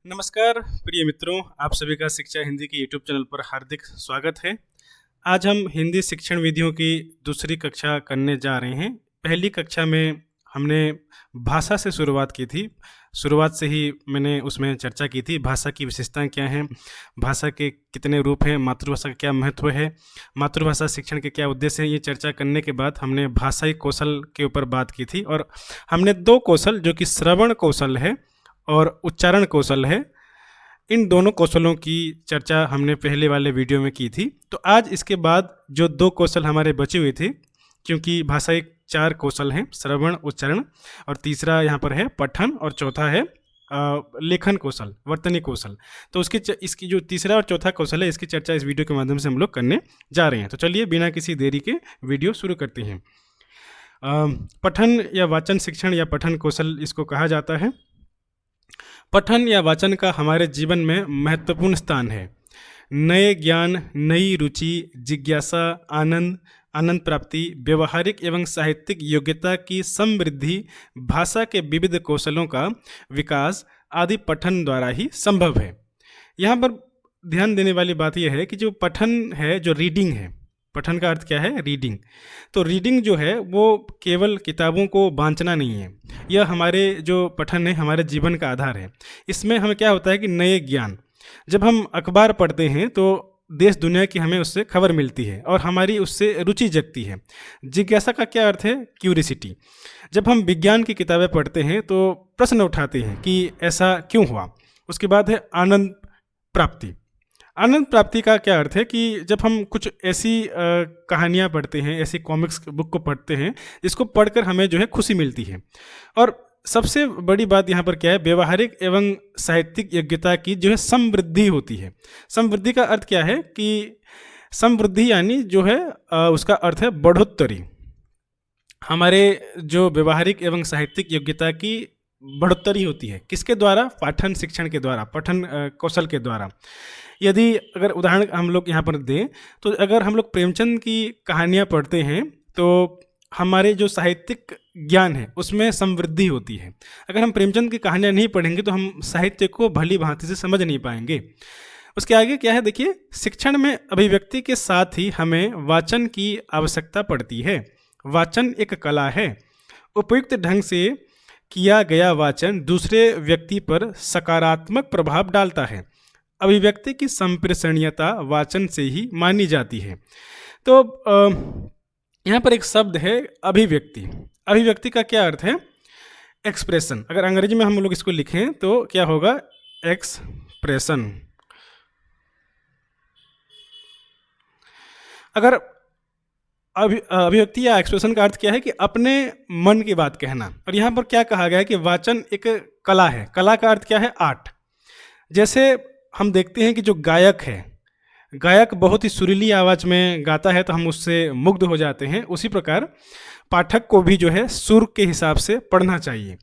नमस्कार प्रिय मित्रों, आप सभी का शिक्षा हिंदी के यूट्यूब चैनल पर हार्दिक स्वागत है। आज हम हिंदी शिक्षण विधियों की दूसरी कक्षा करने जा रहे हैं। पहली कक्षा में हमने भाषा से शुरुआत की थी। शुरुआत से ही मैंने उसमें चर्चा की थी, भाषा की विशेषताएं क्या हैं, भाषा के कितने रूप हैं, मातृभाषा का क्या महत्व है, मातृभाषा शिक्षण के क्या उद्देश्य हैं। ये चर्चा करने के बाद हमने भाषाई कौशल के ऊपर बात की थी और हमने दो कौशल जो कि श्रवण कौशल है और उच्चारण कौशल है, इन दोनों कौशलों की चर्चा हमने पहले वाले वीडियो में की थी। तो आज इसके बाद जो दो कौशल हमारे बचे हुए थे, क्योंकि भाषा एक 4 कौशल हैं, श्रवण, उच्चारण और तीसरा यहाँ पर है पठन और चौथा है लेखन कौशल, वर्तनी कौशल। तो इसकी जो तीसरा और चौथा कौशल है, इसकी चर्चा इस वीडियो के माध्यम से हम लोग करने जा रहे हैं। तो चलिए बिना किसी देरी के वीडियो शुरू करते हैं। पठन या वाचन शिक्षण या पठन कौशल इसको कहा जाता है। पठन या वाचन का हमारे जीवन में महत्वपूर्ण स्थान है। नए ज्ञान, नई रुचि, जिज्ञासा, आनंद प्राप्ति, व्यवहारिक एवं साहित्यिक योग्यता की समृद्धि, भाषा के विविध कौशलों का विकास आदि पठन द्वारा ही संभव है। यहाँ पर ध्यान देने वाली बात यह है कि जो पठन है, जो रीडिंग है, पठन का अर्थ क्या है? रीडिंग। तो रीडिंग जो है वो केवल किताबों को बांचना नहीं है, यह हमारे जो पठन है हमारे जीवन का आधार है। इसमें हमें क्या होता है कि नए ज्ञान, जब हम अखबार पढ़ते हैं तो देश दुनिया की हमें उससे खबर मिलती है और हमारी उससे रुचि जगती है। जिज्ञासा का क्या अर्थ है? क्यूरिसिटी। जब हम विज्ञान की किताबें पढ़ते हैं तो प्रश्न उठाते हैं कि ऐसा क्यों हुआ। उसके बाद है आनंद प्राप्ति। आनंद प्राप्ति का क्या अर्थ है कि जब हम कुछ ऐसी कहानियाँ पढ़ते हैं, ऐसी कॉमिक्स बुक को पढ़ते हैं जिसको पढ़कर हमें जो है खुशी मिलती है। और सबसे बड़ी बात यहाँ पर क्या है? व्यवहारिक एवं साहित्यिक योग्यता की जो है समृद्धि होती है। समृद्धि का अर्थ क्या है कि समृद्धि यानी जो है उसका अर्थ है बढ़ोत्तरी। हमारे जो व्यवहारिक एवं साहित्यिक योग्यता की बढ़ोत्तरी होती है किसके द्वारा? पाठन शिक्षण के द्वारा, पठन कौशल के द्वारा। यदि अगर उदाहरण हम लोग यहाँ पर दें तो अगर हम लोग प्रेमचंद की कहानियाँ पढ़ते हैं तो हमारे जो साहित्यिक ज्ञान है उसमें समृद्धि होती है। अगर हम प्रेमचंद की कहानियाँ नहीं पढ़ेंगे तो हम साहित्य को भली भांति से समझ नहीं पाएंगे। उसके आगे क्या है? देखिए, शिक्षण में अभिव्यक्ति के साथ ही हमें वाचन की आवश्यकता पड़ती है। वाचन एक कला है। उपयुक्त ढंग से किया गया वाचन दूसरे व्यक्ति पर सकारात्मक प्रभाव डालता है। अभिव्यक्ति की संप्रेषणीयता वाचन से ही मानी जाती है। तो यहाँ पर एक शब्द है अभिव्यक्ति। अभिव्यक्ति का क्या अर्थ है? एक्सप्रेशन। अगर अंग्रेजी में हम लोग इसको लिखें तो क्या होगा? एक्सप्रेशन। अगर अभिव्यक्ति या एक्सप्रेशन का अर्थ क्या है कि अपने मन की बात कहना। और यहाँ पर क्या कहा गया है कि वाचन एक कला है। कला का अर्थ क्या है? आर्ट। जैसे हम देखते हैं कि जो गायक है, गायक बहुत ही सुरीली आवाज़ में गाता है तो हम उससे मुग्ध हो जाते हैं। उसी प्रकार पाठक को भी जो है सुर के हिसाब से पढ़ना चाहिए।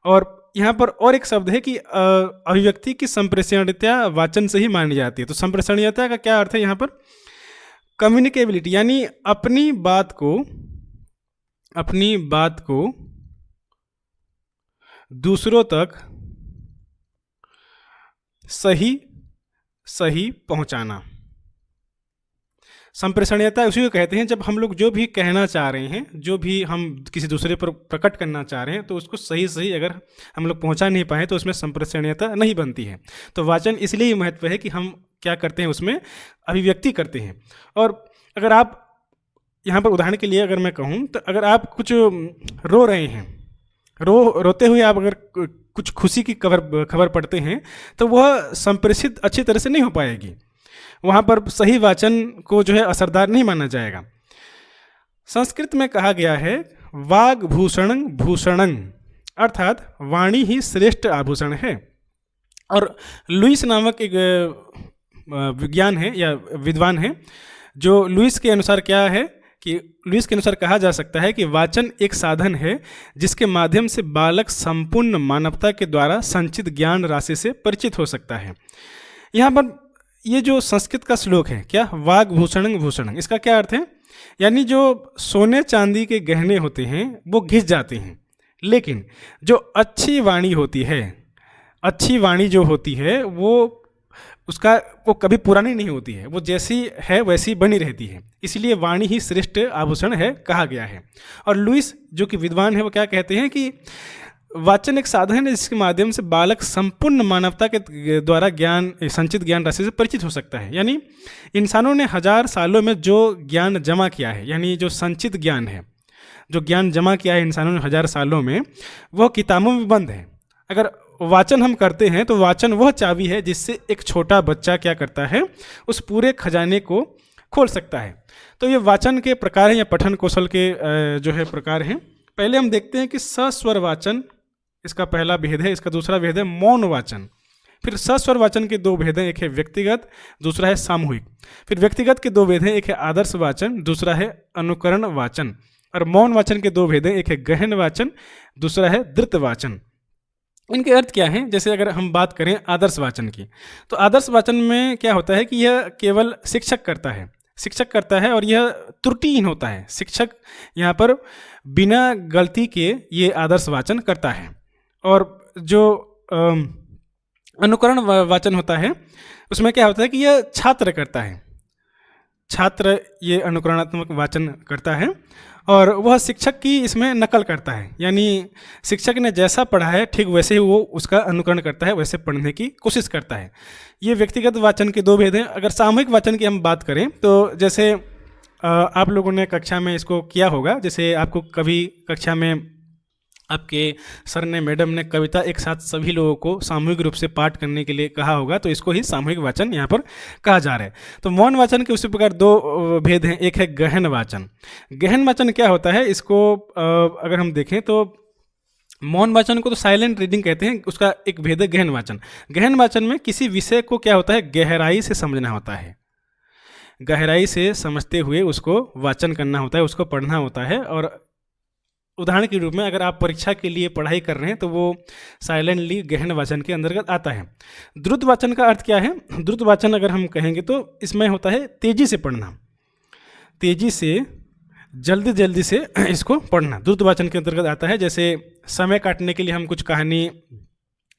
और यहाँ पर और एक शब्द है कि अभिव्यक्ति की संप्रेषणीयता वाचन से ही मानी जाती है। तो संप्रेषणीयता का क्या अर्थ है यहाँ पर? कम्युनिकेबिलिटी, यानी अपनी बात को दूसरों तक सही पहुंचाना। संप्रेषणीयता उसी को कहते हैं जब हम लोग जो भी कहना चाह रहे हैं, जो भी हम किसी दूसरे पर प्रकट करना चाह रहे हैं तो उसको सही अगर हम लोग पहुंचा नहीं पाए तो उसमें संप्रेषणीयता नहीं बनती है। तो वाचन इसलिए महत्व है कि हम क्या करते हैं, उसमें अभिव्यक्ति करते हैं। और अगर आप यहाँ पर उदाहरण के लिए अगर मैं कहूँ तो अगर आप कुछ रो रहे हैं, रोते हुए आप अगर कुछ खुशी की खबर पढ़ते हैं तो वह संप्रेषित अच्छी तरह से नहीं हो पाएगी। वहाँ पर सही वाचन को जो है असरदार नहीं माना जाएगा। संस्कृत में कहा गया है वाग्भूषणं भूषणं, अर्थात वाणी ही श्रेष्ठ आभूषण है। और लुईस नामक एक विज्ञान है या विद्वान है, जो लुईस के अनुसार क्या है कि लुईस के अनुसार कहा जा सकता है कि वाचन एक साधन है जिसके माध्यम से बालक संपूर्ण मानवता के द्वारा संचित ज्ञान राशि से परिचित हो सकता है। यहाँ पर ये जो संस्कृत का श्लोक है, क्या? वाग्भूषणं भूषणं, इसका क्या अर्थ है? यानी जो सोने चांदी के गहने होते हैं वो घिस जाते हैं, लेकिन जो अच्छी वाणी होती है, अच्छी वाणी जो होती है वो कभी पुरानी नहीं होती है, वो जैसी है वैसी बनी रहती है, इसलिए वाणी ही श्रेष्ठ आभूषण है कहा गया है। और लुईस जो कि विद्वान है वो क्या कहते हैं कि वाचन एक साधन है जिसके माध्यम से बालक संपूर्ण मानवता के द्वारा ज्ञान संचित ज्ञान राशि से परिचित हो सकता है। यानी इंसानों ने 1000 सालों में जो ज्ञान जमा किया है, यानी जो संचित ज्ञान है, जो ज्ञान जमा किया है इंसानों ने 1000 सालों में, वह किताबों में बंद है। अगर वाचन हम करते हैं तो वाचन वह चाबी है जिससे एक छोटा बच्चा क्या करता है, उस पूरे खजाने को खोल सकता है। तो ये वाचन के प्रकार हैं या पठन कौशल के जो है प्रकार हैं। पहले हम देखते हैं कि सस्वर वाचन, इसका पहला भेद है। इसका दूसरा भेद है मौन वाचन। फिर सस्वर वाचन के 2 भेद हैं, एक है व्यक्तिगत, दूसरा है सामूहिक। फिर व्यक्तिगत के 2 भेद हैं, एक है आदर्श वाचन, दूसरा है अनुकरण वाचन। और मौन वाचन के 2 भेद हैं, एक है गहन वाचन, दूसरा है द्रुत वाचन। इनके अर्थ क्या हैं? जैसे अगर हम बात करें आदर्श वाचन की, तो आदर्श वाचन में क्या होता है कि यह केवल शिक्षक करता है और यह त्रुटिहीन होता है। शिक्षक यहाँ पर बिना गलती के ये आदर्श वाचन करता है। और जो अनुकरण वाचन होता है उसमें क्या होता है कि यह छात्र करता है, छात्र ये अनुकरणात्मक वाचन करता है और वह शिक्षक की इसमें नकल करता है। यानी शिक्षक ने जैसा पढ़ा है ठीक वैसे ही वो उसका अनुकरण करता है, वैसे पढ़ने की कोशिश करता है। ये व्यक्तिगत वाचन के 2 भेद हैं। अगर सामूहिक वाचन की हम बात करें तो जैसे आप लोगों ने कक्षा में इसको किया होगा, जैसे आपको कभी कक्षा में आपके सर ने, मैडम ने कविता एक साथ सभी लोगों को सामूहिक रूप से पाठ करने के लिए कहा होगा, तो इसको ही सामूहिक वाचन यहाँ पर कहा जा रहा है। तो मौन वाचन के उसी प्रकार 2 भेद हैं, एक है गहन वाचन। गहन वाचन क्या होता है, इसको अगर हम देखें तो मौन वाचन को तो साइलेंट रीडिंग कहते हैं, उसका एक भेद है गहन वाचन। गहन वाचन में किसी विषय को क्या होता है, गहराई से समझना होता है, गहराई से समझते हुए उसको वाचन करना होता है, उसको पढ़ना होता है। और उदाहरण के रूप में अगर आप परीक्षा के लिए पढ़ाई कर रहे हैं तो वो साइलेंटली गहन वाचन के अंतर्गत आता है। द्रुत वाचन का अर्थ क्या है? द्रुत वाचन अगर हम कहेंगे तो इसमें होता है तेजी से पढ़ना, तेजी से जल्दी से इसको पढ़ना द्रुत वाचन के अंतर्गत आता है। जैसे समय काटने के लिए हम कुछ कहानी,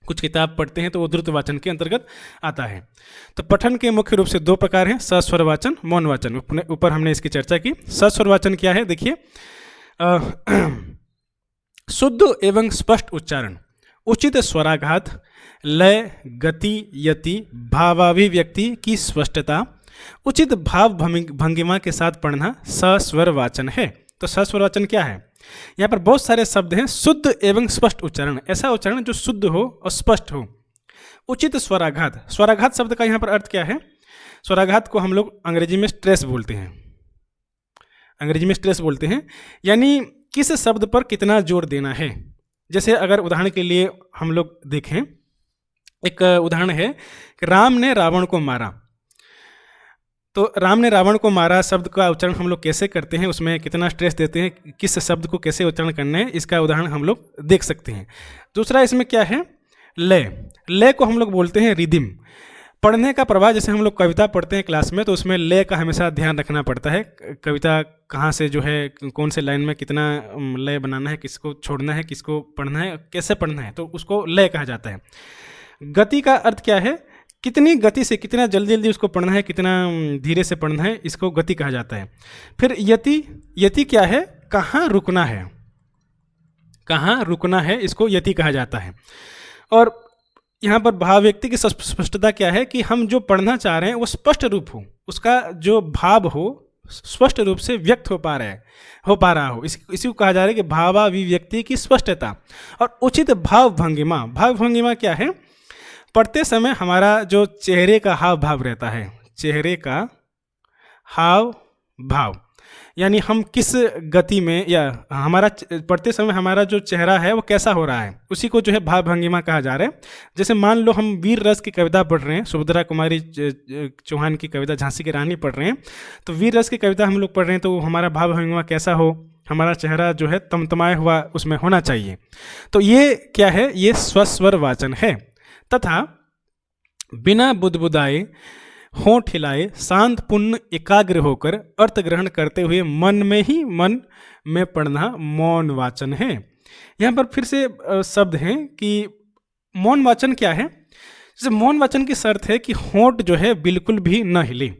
कुछ किताब पढ़ते हैं तो वो द्रुत वाचन के अंतर्गत आता है। तो पठन के मुख्य रूप से 2 प्रकार हैं, सस्वर वाचन, मौन वाचन। ऊपर हमने इसकी चर्चा की। सस्वर वाचन क्या है, देखिए, शुद्ध एवं स्पष्ट उच्चारण, उचित स्वराघात, लय, गति, यति, भावाभिव्यक्ति की स्पष्टता, उचित भाव भंगिमा के साथ पढ़ना सस्वर वाचन है। तो सस्वर वाचन क्या है? यहाँ पर बहुत सारे शब्द हैं। शुद्ध एवं स्पष्ट उच्चारण, ऐसा उच्चारण जो शुद्ध हो और स्पष्ट हो। उचित स्वराघात, स्वराघात शब्द का यहाँ पर अर्थ क्या है? स्वराघात को हम लोग अंग्रेजी में स्ट्रेस बोलते हैं, अंग्रेजी में स्ट्रेस बोलते हैं, यानी किस शब्द पर कितना जोर देना है। जैसे अगर उदाहरण के लिए हम लोग देखें, एक उदाहरण है कि राम ने रावण को मारा। तो राम ने रावण को मारा शब्द का उच्चारण हम लोग कैसे करते हैं, उसमें कितना स्ट्रेस देते हैं, किस शब्द को कैसे उच्चारण करना है, इसका उदाहरण हम लोग देख सकते हैं। दूसरा इसमें क्या है, लय। लय को हम लोग बोलते हैं रिदिम। पढ़ने का प्रवाह, जैसे हम लोग कविता पढ़ते हैं क्लास में तो उसमें लय का हमेशा ध्यान रखना पड़ता है। कविता कहाँ से जो है, कौन से लाइन में कितना लय बनाना है, किसको छोड़ना है, किसको पढ़ना है, कैसे पढ़ना है, तो उसको लय कहा जाता है। गति का अर्थ क्या है? कितनी गति से, कितना जल्दी उसको पढ़ना है, कितना धीरे से पढ़ना है, इसको गति कहा जाता है। फिर यति, यति क्या है? कहाँ रुकना है, कहाँ रुकना है, इसको यति कहा जाता है। और यहाँ पर भाव व्यक्ति की स्पष्टता क्या है कि हम जो पढ़ना चाह रहे हैं वो स्पष्ट रूप हो, उसका जो भाव हो स्पष्ट रूप से व्यक्त हो पा रहा हो, इसी को कहा जा रहा है कि भावाभिव्यक्ति की स्पष्टता। और उचित भाव भंगिमा, भाव भंगिमा क्या है? पढ़ते समय हमारा जो चेहरे का हाव भाव रहता है, चेहरे का हाव भाव, यानी हम किस गति में, या हमारा पढ़ते समय हमारा जो चेहरा है वो कैसा हो रहा है, उसी को जो है भाव भंगिमा कहा जा रहा है। जैसे मान लो हम वीर रस की कविता पढ़ रहे हैं, सुभद्रा कुमारी चौहान की कविता झांसी की रानी पढ़ रहे हैं, तो वीर रस की कविता हम लोग पढ़ रहे हैं तो हमारा भाव भंगिमा कैसा हो, हमारा चेहरा जो है तमतमाया हुआ उसमें होना चाहिए। तो ये क्या है? ये स्वस्वर वाचन है। तथा बिना बुदबुदाए, होंठ हिलाए, शांत पुण्य एकाग्र होकर अर्थ ग्रहण करते हुए मन में पढ़ना मौन वाचन है। यहाँ पर फिर से शब्द हैं कि मौन वाचन क्या है? जैसे मौन वाचन की शर्त है कि होंठ जो है बिल्कुल भी न हिले।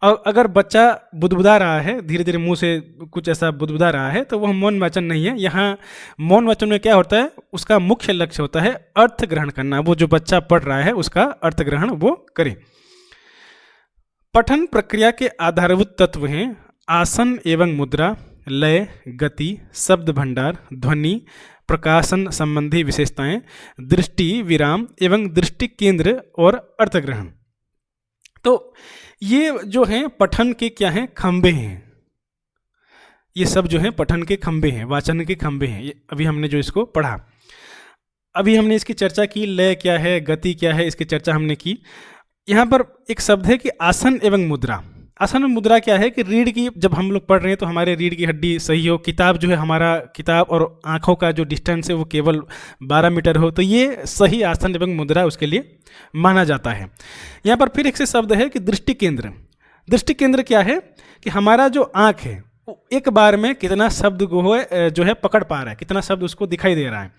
और अगर बच्चा बुदबुदा रहा है, धीरे धीरे मुंह से कुछ ऐसा बुदबुदा रहा है, तो वह मौन वाचन नहीं है। यहाँ मौन वाचन में क्या होता है, उसका मुख्य लक्ष्य होता है अर्थ ग्रहण करना। वो जो बच्चा पढ़ रहा है उसका अर्थ ग्रहण वो करे। पठन प्रक्रिया के आधारभूत तत्व हैं आसन एवं मुद्रा, लय, गति, शब्द भंडार, ध्वनि, प्रकाशन संबंधी विशेषताएं, दृष्टि, विराम एवं दृष्टि केंद्र और अर्थग्रहण। तो ये जो हैं पठन के क्या हैं, खंबे हैं। ये सब जो हैं पठन के खंबे हैं, वाचन के खंबे हैं। ये अभी हमने जो इसको पढ़ा, अभी हमने इसकी चर्चा की, लय क्या है, गति क्या है, इसकी चर्चा हमने की। यहाँ पर एक शब्द है कि आसन एवं मुद्रा। आसन और मुद्रा क्या है कि रीढ़ की, जब हम लोग पढ़ रहे हैं तो हमारे रीढ़ की हड्डी सही हो, किताब जो है हमारा किताब और आँखों का जो डिस्टेंस है वो केवल 12 मीटर हो, तो ये सही आसन एवं मुद्रा उसके लिए माना जाता है। यहाँ पर फिर एक से शब्द है कि दृष्टि केंद्र। दृष्टि केंद्र क्या है कि हमारा जो आँख है वो एक बार में कितना शब्द को जो है पकड़ पा रहा है, कितना शब्द उसको दिखाई दे रहा है।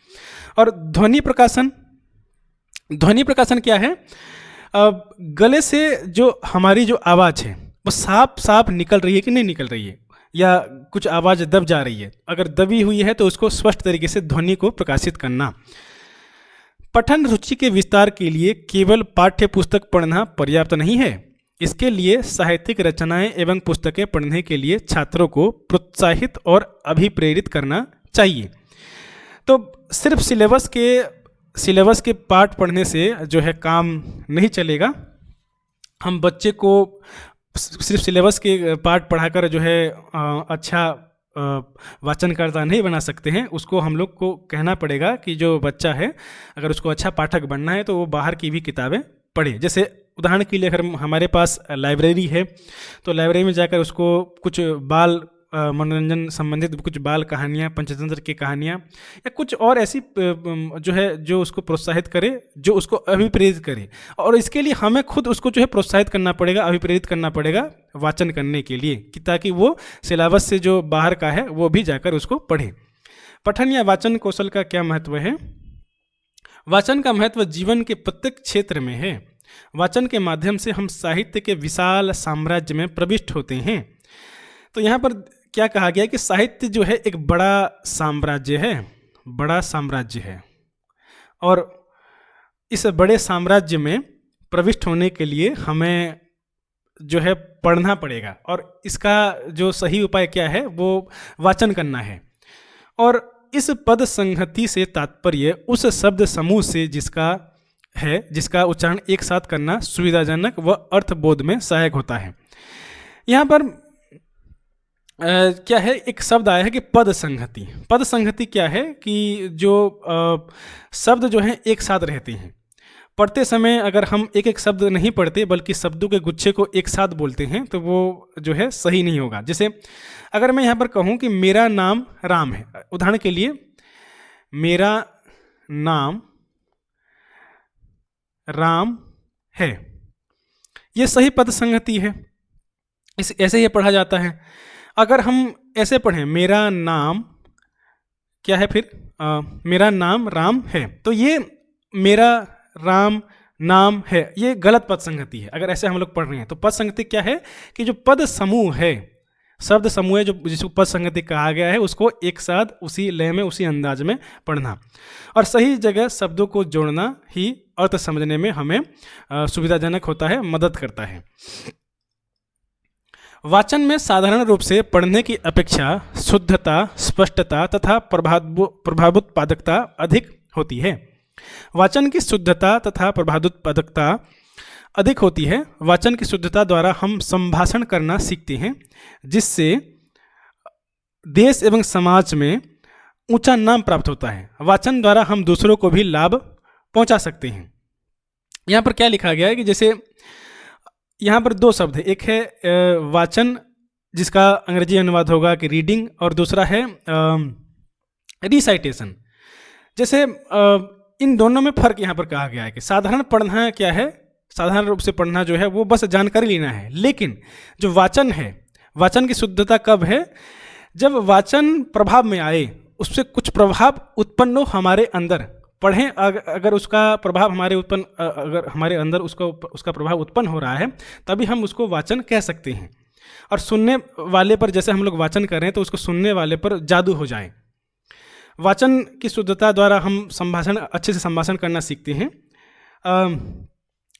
और ध्वनि प्रकाशन, ध्वनि प्रकाशन क्या है, गले से जो हमारी जो आवाज़ है वो साफ साफ निकल रही है कि नहीं निकल रही है, या कुछ आवाज़ दब जा रही है। अगर दबी हुई है तो उसको स्पष्ट तरीके से ध्वनि को प्रकाशित करना। पठन रुचि के विस्तार के लिए केवल पाठ्य पुस्तक पढ़ना पर्याप्त नहीं है। इसके लिए साहित्यिक रचनाएं एवं पुस्तकें पढ़ने के लिए छात्रों को प्रोत्साहित और अभिप्रेरित करना चाहिए। तो सिर्फ सिलेबस के पाठ पढ़ने से जो है काम नहीं चलेगा। हम बच्चे को सिर्फ सिलेबस के पाठ पढ़ाकर जो है अच्छा वाचनकर्ता नहीं बना सकते हैं। उसको हम लोग को कहना पड़ेगा कि जो बच्चा है अगर उसको अच्छा पाठक बनना है तो वो बाहर की भी किताबें पढ़े। जैसे उदाहरण के लिए अगर हमारे पास लाइब्रेरी है तो लाइब्रेरी में जाकर उसको कुछ बाल मनोरंजन संबंधित कुछ बाल कहानियाँ, पंचतंत्र की कहानियाँ या कुछ और ऐसी जो है जो उसको प्रोत्साहित करे, जो उसको अभिप्रेरित करे। और इसके लिए हमें खुद उसको जो है प्रोत्साहित करना पड़ेगा, अभिप्रेरित करना पड़ेगा वाचन करने के लिए, कि ताकि वो सिलेबस से जो बाहर का है वो भी जाकर उसको पढ़े। पठन या वाचन कौशल का क्या महत्व है? वाचन का महत्व जीवन के प्रत्येक क्षेत्र में है। वाचन के माध्यम से हम साहित्य के विशाल साम्राज्य में प्रविष्ट होते हैं। तो यहाँ पर क्या कहा गया है कि साहित्य जो है एक बड़ा साम्राज्य है, बड़ा साम्राज्य है, और इस बड़े साम्राज्य में प्रविष्ट होने के लिए हमें जो है पढ़ना पड़ेगा। और इसका जो सही उपाय क्या है वो वाचन करना है। और इस पद संहति से तात्पर्य उस शब्द समूह से जिसका उच्चारण एक साथ करना सुविधाजनक व अर्थबोध में सहायक होता है। यहाँ पर क्या है, एक शब्द आया है कि पद संहति। पद संहति क्या है कि जो शब्द जो हैं एक साथ रहते हैं। पढ़ते समय अगर हम एक एक शब्द नहीं पढ़ते बल्कि शब्दों के गुच्छे को एक साथ बोलते हैं तो वो जो है सही नहीं होगा। जैसे अगर मैं यहाँ पर कहूँ कि मेरा नाम राम है, उदाहरण के लिए मेरा नाम राम है, ये सही पद संहति है, ऐसे ही पढ़ा जाता है। अगर हम ऐसे पढ़ें मेरा नाम क्या है, फिर मेरा नाम राम है, तो ये मेरा राम नाम है, ये गलत पद संगति है। अगर ऐसे हम लोग पढ़ रहे हैं तो पद संगति क्या है कि जो पद समूह है, शब्द समूह है, जो जिसको पद संगति कहा गया है, उसको एक साथ उसी लय में उसी अंदाज में पढ़ना और सही जगह शब्दों को जोड़ना ही अर्थ समझने में हमें सुविधाजनक होता है, मदद करता है। वाचन में साधारण रूप से पढ़ने की अपेक्षा शुद्धता, स्पष्टता तथा प्रभावोत्पादकता अधिक होती है। वाचन की शुद्धता तथा प्रभावोत्पादकता अधिक होती है। वाचन की शुद्धता द्वारा हम संभाषण करना सीखते हैं, जिससे देश एवं समाज में ऊंचा नाम प्राप्त होता है। वाचन द्वारा हम दूसरों को भी लाभ पहुंचा सकते हैं। यहाँ पर क्या लिखा गया है कि जैसे यहाँ पर दो शब्द है, एक है वाचन जिसका अंग्रेजी अनुवाद होगा कि रीडिंग, और दूसरा है रिसाइटेशन। जैसे इन दोनों में फ़र्क यहाँ पर कहा गया है कि साधारण पढ़ना क्या है, साधारण रूप से पढ़ना जो है वो बस जानकारी लेना है, लेकिन जो वाचन है, वाचन की शुद्धता कब है, जब वाचन प्रभाव में आए, उससे कुछ प्रभाव उत्पन्न हो हमारे अंदर, पढ़ें, अगर उसका प्रभाव अगर हमारे अंदर उसका प्रभाव उत्पन्न हो रहा है, तभी हम उसको वाचन कह सकते हैं। और सुनने वाले पर जैसे हम लोग वाचन कर रहे हैं तो उसको सुनने वाले पर जादू हो जाए। वाचन की शुद्धता द्वारा हम अच्छे से संभाषण करना सीखते हैं।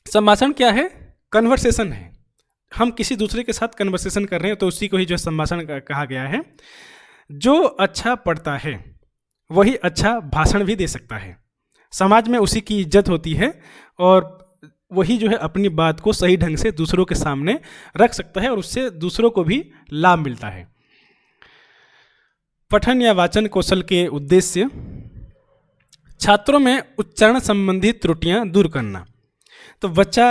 संभाषण क्या है? कन्वर्सेशन है। हम किसी दूसरे के साथ कन्वर्सेशन कर रहे हैं तो उसी को ही जो संभाषण कहा गया है। जो अच्छा पढ़ता है वही अच्छा भाषण भी दे सकता है। समाज में उसी की इज्जत होती है और वही जो है अपनी बात को सही ढंग से दूसरों के सामने रख सकता है और उससे दूसरों को भी लाभ मिलता है। पठन या वाचन कौशल के उद्देश्य: छात्रों में उच्चारण संबंधी त्रुटियां दूर करना। तो बच्चा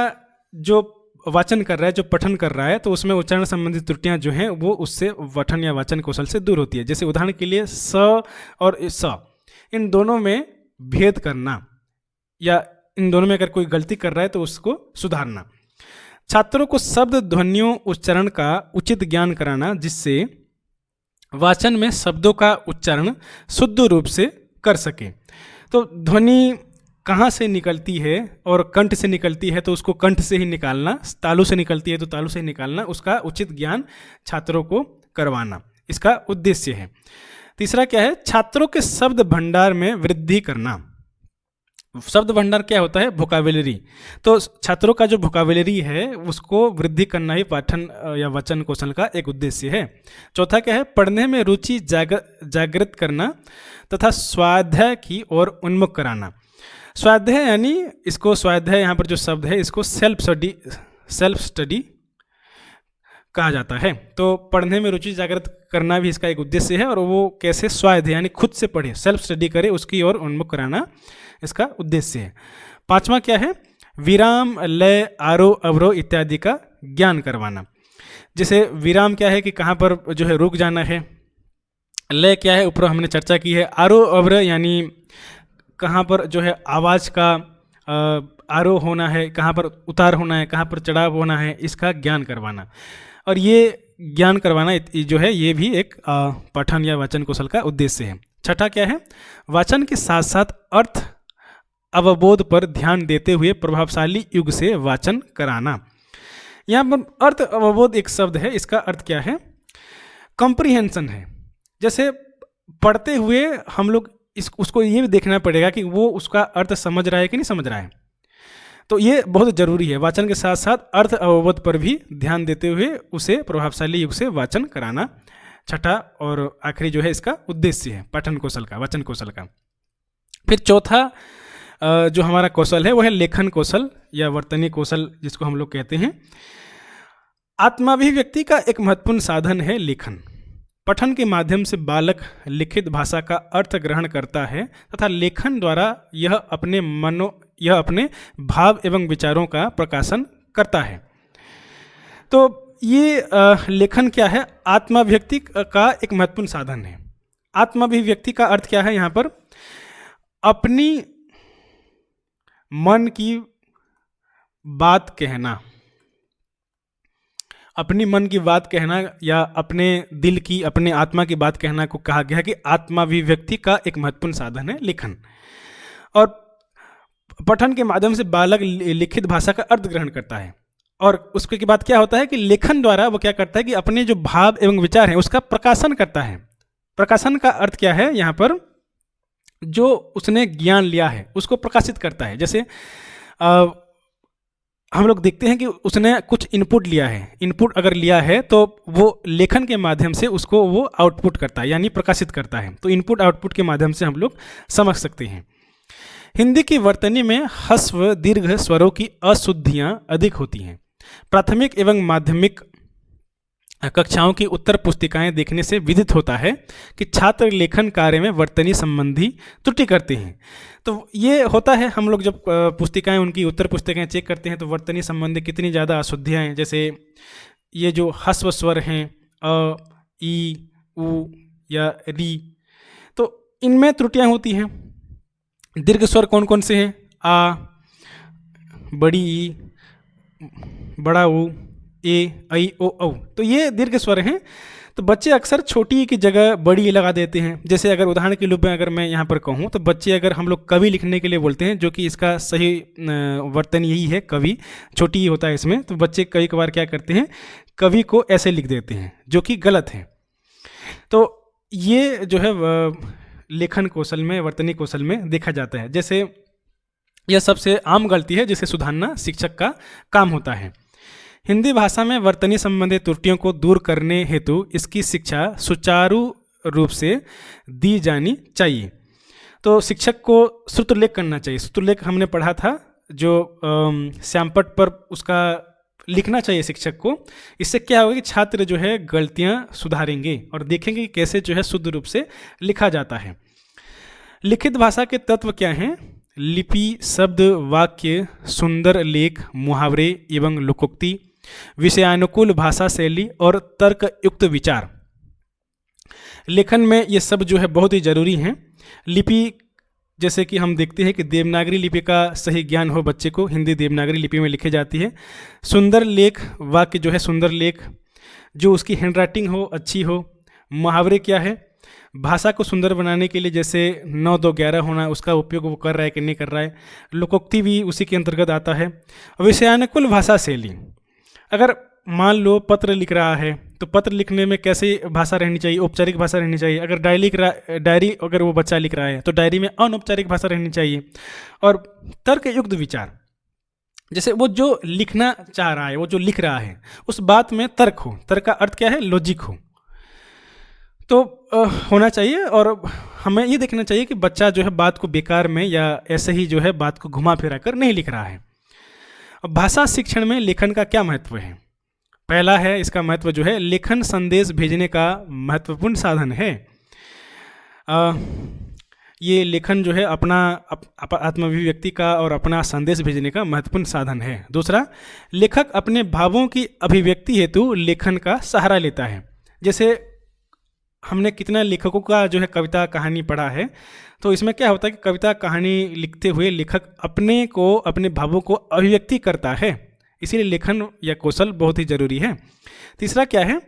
जो वाचन कर रहा है, जो पठन कर रहा है, तो उसमें उच्चारण संबंधी त्रुटियां जो हैं वो उससे पठन या वाचन कौशल से दूर होती है। जैसे उदाहरण के लिए स और स, इन दोनों में भेद करना, या इन दोनों में अगर कोई गलती कर रहा है तो उसको सुधारना। छात्रों को शब्द ध्वनियों उच्चारण का उचित ज्ञान कराना, जिससे वाचन में शब्दों का उच्चारण शुद्ध रूप से कर सके। तो ध्वनि कहाँ से निकलती है और कंठ से निकलती है तो उसको कंठ से ही निकालना, तालु से निकलती है तो तालु से ही निकालना, उसका उचित ज्ञान छात्रों को करवाना इसका उद्देश्य है। तीसरा क्या है? छात्रों के शब्द भंडार में वृद्धि करना। शब्द भंडार क्या होता है? वोकाबुलरी। तो छात्रों का जो वोकाबुलरी है उसको वृद्धि करना ही पाठन या वाचन कौशल का एक उद्देश्य है। चौथा क्या है? पढ़ने में रुचि जागृत करना तथा स्वाध्याय की ओर उन्मुख कराना। स्वाध्याय यानी इसको स्वाध्याय, यहाँ पर जो शब्द है इसको सेल्फ स्टडी कहा जाता है। तो पढ़ने में रुचि जागृत करना भी इसका एक उद्देश्य है, और वो कैसे? स्वाध्याय यानी खुद से पढ़े, सेल्फ स्टडी करे, उसकी ओर उन्मुख कराना इसका उद्देश्य है। पांचवा क्या है? विराम, लय, आरोह, अवरोह इत्यादि का ज्ञान करवाना। जैसे विराम क्या है कि कहाँ पर जो है रुक जाना है। लय क्या है? ऊपर हमने चर्चा की है। आरोह अवरोह यानी कहाँ पर जो है आवाज़ का आरोह होना है, कहाँ पर उतार होना है, कहाँ पर चढ़ाव होना है, इसका ज्ञान करवाना। और ये ज्ञान करवाना जो है ये भी एक पठन या वाचन कौशल का उद्देश्य है। छठा क्या है? वाचन के साथ साथ अर्थ अवबोध पर ध्यान देते हुए प्रभावशाली युग से वाचन कराना। यहाँ पर अर्थ अवबोध एक शब्द है, इसका अर्थ क्या है? कॉम्प्रिहेंशन है। जैसे पढ़ते हुए हम लोग उसको ये भी देखना पड़ेगा कि वो उसका अर्थ समझ रहा है कि नहीं समझ रहा है। तो ये बहुत ज़रूरी है। वाचन के साथ साथ अर्थ अवबोध पर भी ध्यान देते हुए उसे प्रभावशाली युग से वाचन कराना छठा और आखिरी जो है इसका उद्देश्य है पठन कौशल का, वाचन कौशल का। फिर चौथा जो हमारा कौशल है वो है लेखन कौशल या वर्तनी कौशल, जिसको हम लोग कहते हैं। आत्माभिव्यक्ति का एक महत्वपूर्ण साधन है लेखन। पठन के माध्यम से बालक लिखित भाषा का अर्थ ग्रहण करता है तथा लेखन द्वारा यह अपने भाव एवं विचारों का प्रकाशन करता है। तो ये लेखन क्या है? आत्माभिव्यक्ति का एक महत्वपूर्ण साधन है। आत्माभिव्यक्ति का अर्थ क्या है? यहाँ पर अपनी मन की बात कहना, अपनी मन की बात कहना या अपने दिल की, अपने आत्मा की बात कहना को कहा गया है कि आत्माभिव्यक्ति का एक महत्वपूर्ण साधन है लेखन। और पठन के माध्यम से बालक लिखित भाषा का अर्थ ग्रहण करता है, और उसके बाद क्या होता है कि लेखन द्वारा वो क्या करता है कि अपने जो भाव एवं विचार हैं उसका प्रकाशन करता है। प्रकाशन का अर्थ क्या है? यहाँ पर जो उसने ज्ञान लिया है उसको प्रकाशित करता है। जैसे हम लोग देखते हैं कि उसने कुछ इनपुट लिया है, इनपुट अगर लिया है तो वो लेखन के माध्यम से उसको वो आउटपुट करता है यानी प्रकाशित करता है। तो इनपुट आउटपुट के माध्यम से हम लोग समझ सकते हैं। हिंदी की वर्तनी में ह्रस्व दीर्घ स्वरों की अशुद्धियां अधिक होती हैं। प्राथमिक एवं माध्यमिक कक्षाओं की उत्तर पुस्तिकाएं देखने से विदित होता है कि छात्र लेखन कार्य में वर्तनी संबंधी त्रुटि करते हैं। तो ये होता है, हम लोग जब पुस्तिकाएं उनकी उत्तर पुस्तिकाएं चेक करते हैं तो वर्तनी संबंधी कितनी ज़्यादा अशुद्धियाँ हैं। जैसे ये जो ह्रस्व स्वर हैं अ, ई, उ या री, तो इनमें त्रुटियां होती हैं। दीर्घ स्वर कौन कौन से हैं? आ, बड़ी ई, बड़ा ऊ, ए, ऐ, ओ, औ। तो ये दीर्घ स्वर हैं। तो बच्चे अक्सर छोटी की जगह बड़ी लगा देते हैं। जैसे अगर उदाहरण के रूप में अगर मैं यहाँ पर कहूँ तो बच्चे अगर हम लोग कवि लिखने के लिए बोलते हैं, जो कि इसका सही वर्तन यही है, कवि छोटी ही होता है इसमें, तो बच्चे कई कभार क्या करते हैं, कवि को ऐसे लिख देते हैं, जो कि गलत है। तो ये जो है लेखन कौशल में, वर्तनी कौशल में देखा जाता है। जैसे यह सबसे आम गलती है जिसे सुधारना शिक्षक का काम होता है। हिंदी भाषा में वर्तनी संबंधी त्रुटियों को दूर करने हेतु इसकी शिक्षा सुचारू रूप से दी जानी चाहिए। तो शिक्षक को सूत्रलेख करना चाहिए। सूत्रलेख हमने पढ़ा था, जो श्यामपट्ट पर उसका लिखना चाहिए शिक्षक को। इससे क्या होगा कि छात्र जो है गलतियां सुधारेंगे और देखेंगे कि कैसे जो है शुद्ध रूप से लिखा जाता है। लिखित भाषा के तत्व क्या हैं? लिपि, शब्द, वाक्य, सुंदर लेख, मुहावरे एवं लोकोक्ति, विषयानुकूल भाषा शैली और तर्कयुक्त विचार। लेखन में ये सब जो है बहुत ही जरूरी हैं। लिपि, जैसे कि हम देखते हैं कि देवनागरी लिपि का सही ज्ञान हो बच्चे को, हिंदी देवनागरी लिपि में लिखी जाती है। सुंदर लेख, वाक्य जो है सुंदर लेख, जो उसकी हैंडराइटिंग हो, अच्छी हो। मुहावरे क्या है? भाषा को सुंदर बनाने के लिए जैसे 9, 2, 11 होना, उसका उपयोग वो कर रहा है कि नहीं कर रहा है। लोकोक्ति भी उसी के अंतर्गत आता है। विषयानुकूल भाषा शैली, अगर मान लो पत्र लिख रहा है तो पत्र लिखने में कैसी भाषा रहनी चाहिए? औपचारिक भाषा रहनी चाहिए। अगर डायरी अगर वो बच्चा लिख रहा है तो डायरी में अनौपचारिक भाषा रहनी चाहिए। और तर्कयुक्त विचार, जैसे वो जो लिखना चाह रहा है, वो जो लिख रहा है, उस बात में तर्क हो। तर्क का अर्थ क्या है? लॉजिक हो, तो होना चाहिए। और हमें ये देखना चाहिए कि बच्चा जो है बात को बेकार में या ऐसे ही जो है बात को घुमा फिरा कर नहीं लिख रहा है। अब भाषा शिक्षण में लेखन का क्या महत्व है? पहला है इसका महत्व जो है, लेखन संदेश भेजने का महत्वपूर्ण साधन है। ये लेखन जो है अपना आत्माभिव्यक्ति का और अपना संदेश भेजने का महत्वपूर्ण साधन है। दूसरा, लेखक अपने भावों की अभिव्यक्ति हेतु लेखन का सहारा लेता है। जैसे हमने कितना लेखकों का जो है कविता कहानी पढ़ा है, तो इसमें क्या होता है कि कविता कहानी लिखते हुए लेखक अपने भावों को अभिव्यक्ति करता है। इसीलिए लेखन या कौशल बहुत ही जरूरी है। तीसरा क्या है?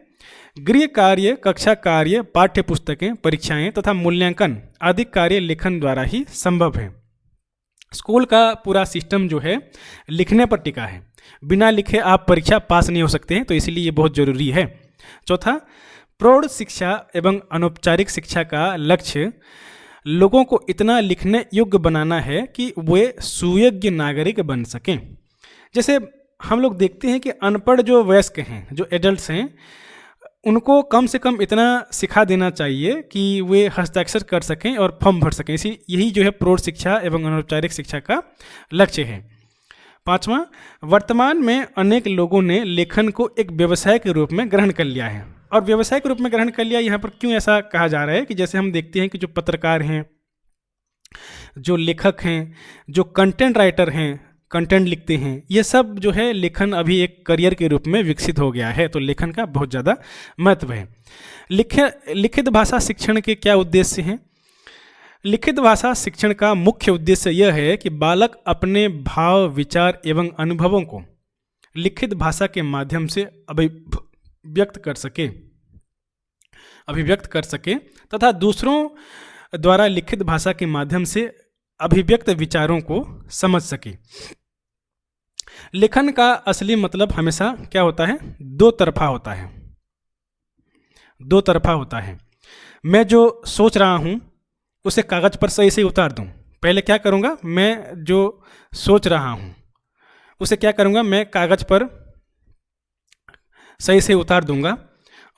गृह कार्य, कक्षा कार्य, पाठ्य पुस्तकें, परीक्षाएं तथा मूल्यांकन आदि कार्य लेखन द्वारा ही संभव है। स्कूल का पूरा सिस्टम जो है लिखने पर टिका है। बिना लिखे आप परीक्षा पास नहीं हो सकते हैं, तो इसीलिए ये बहुत जरूरी है। चौथा, प्रौढ़ शिक्षा एवं अनौपचारिक शिक्षा का लक्ष्य लोगों को इतना लिखने योग्य बनाना है कि वे सुयोग्य नागरिक बन सकें। जैसे हम लोग देखते हैं कि अनपढ़ जो वयस्क हैं, जो एडल्ट्स हैं, उनको कम से कम इतना सिखा देना चाहिए कि वे हस्ताक्षर कर सकें और फॉर्म भर सकें। यही जो है प्रौढ़ शिक्षा एवं अनौपचारिक शिक्षा का लक्ष्य है। पाँचवां, वर्तमान में अनेक लोगों ने लेखन को एक व्यवसाय के रूप में ग्रहण कर लिया है। और व्यवसाय के रूप में ग्रहण कर लिया, यहाँ पर क्यों ऐसा कहा जा रहा है कि जैसे हम देखते हैं कि जो पत्रकार हैं, जो लेखक हैं, जो कंटेंट राइटर हैं, कंटेंट लिखते हैं, ये सब जो है लेखन अभी एक करियर के रूप में विकसित हो गया है। तो लेखन का बहुत ज़्यादा महत्व है। लिखित भाषा शिक्षण के क्या उद्देश्य हैं? लिखित भाषा शिक्षण का मुख्य उद्देश्य यह है कि बालक अपने भाव, विचार एवं अनुभवों को लिखित भाषा के माध्यम से अभिव्यक्त कर सके तथा दूसरों द्वारा लिखित भाषा के माध्यम से अभिव्यक्त विचारों को समझ सके। लेखन का असली मतलब हमेशा क्या होता है? दो तरफा होता है। मैं जो सोच रहा हूं उसे कागज पर सही से उतार दूं। पहले क्या करूंगा? मैं जो सोच रहा हूं उसे क्या करूंगा? मैं कागज पर सही से उतार दूंगा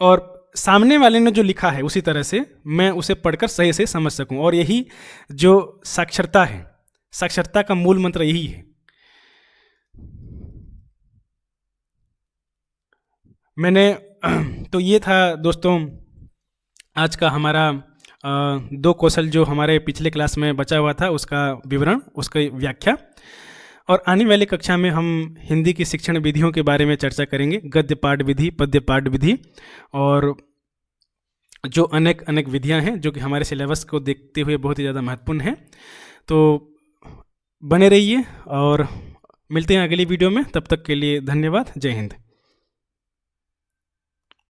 और सामने वाले ने जो लिखा है उसी तरह से मैं उसे पढ़कर सही से समझ सकूं। और यही जो साक्षरता है, साक्षरता का मूल मंत्र यही है। तो ये था दोस्तों आज का हमारा 2 कौशल जो हमारे पिछले क्लास में बचा हुआ था, उसका विवरण, उसकी व्याख्या। और आने वाली कक्षा में हम हिंदी की शिक्षण विधियों के बारे में चर्चा करेंगे। गद्य पाठ विधि, पद्य पाठ विधि और जो अनेक विधियां हैं जो कि हमारे सिलेबस को देखते हुए बहुत ही ज़्यादा महत्वपूर्ण है। तो बने रहिए और मिलते हैं अगली वीडियो में। तब तक के लिए धन्यवाद। जय हिंद।